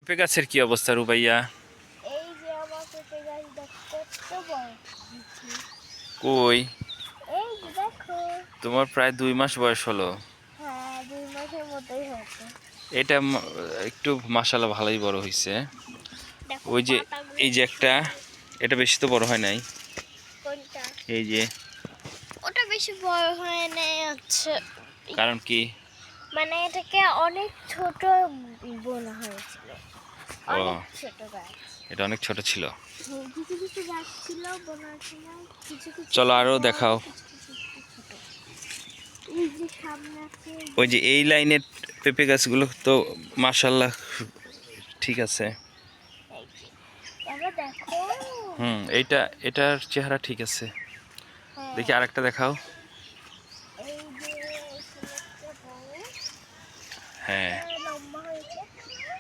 পেঁপে গাছের কি অবস্থা রুবাইয়া? এই যে আমার পেঁপে গাছ দেখো কত বড় হয়েছে। কই? এই যে দেখো। তোমার প্রায় 2 মাস বয়স হলো। হ্যাঁ, 2 মাসের মতোই হয়েছে। এটা একটু মাশাআল্লাহ ভালোই বড় হয়েছে। দেখো ওই যে পাতাগুলো এই যে কি একটা, সুন্দর। এটা বেশি তো বড় হয় নাই। কোনটা? এই যে, ওটা বেশি বড় হয় নাই হচ্ছে, কারণ কি? মানে এটাকে অনেক ছোট বোনা হয়েছিল। ও, অনেক ছোট গাছ। এটা অনেক ছোট ছিল। কিছু কিছু গাছ ছিল বোনার সময়, কিছু কিছু চলো আরো বড়, দেখাও। কিছু কিছু একটু ছোট। এই যে সামনে আছে, ওই যে এই লাইনের পেঁপে গাছগুলো তো মাশাআল্লাহ ঠিক আছে। এই যে এবার দেখো। এটার চেহারা ঠিক আছে। দেখি হ্যাঁ, আরেকটা দেখাও। এই যে এখানে একটা বড়, হ্যাঁ, এটা লম্বা হয়েছে।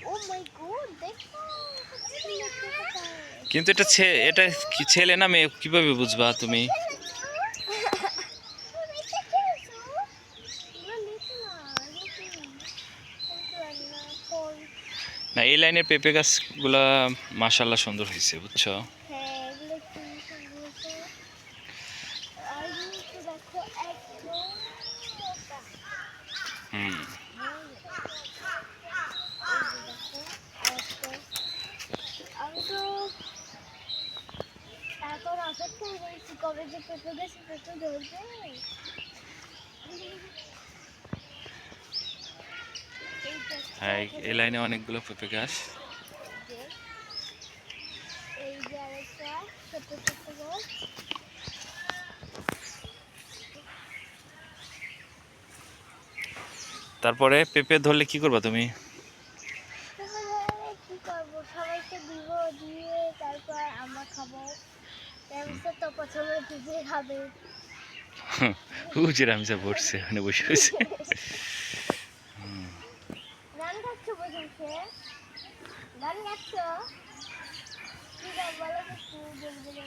ও মাই গড, দেখো ছেলে পেঁপেটা। কিন্তু এটা কি ছেলে না মেয়ে কিভাবে বুঝবা তুমি? ছেলে তো। তুমি এটা খেয়েছো? এগুলো লিচু না, এগুলো কি? আমি তো জানি না ফল। না, এই লাইনের পেঁপে গাছগুলা মাশাআল্লাহ সুন্দর হয়েছে, বুঝছো? হ্যাঁ, এগুলো খুবই সুন্দর হয়েছে। আর এগুলো তো দেখো একদম মোটা। হুম। এই যে দেখো আরেকটা। আমি তো এখন অপেক্ষায় রয়েছি কবে যে পেঁপে গাছে পেঁপে ধরবে। এইটা একটা হ্যাঁ, এখানে, এই লাইনে অনেকগুলো পেঁপে গাছ। এই যে, এই যে আরেকটা ছোট ছোট গাছ। তারপরে পেঁপে ধরলে কি করবা তুমি? পেঁপে ধরে কি করবো, সবাইকে দিব, দিয়ে তারপর আমরা খাবো। রামসা তো প্রথমে পেঁপে খাবে। রামিসা পড়ছে মানে বসে রয়েছে। গান গাচ্ছ বসে বসে? গান গাচ্ছ? কি গান বলো তো একটু জোরে জোরে।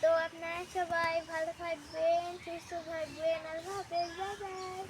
তো আপনারা সবাই ভালো থাকবেন, সুস্থ থাকবেন, আল্লাহ হাফেজ, বাই বাই।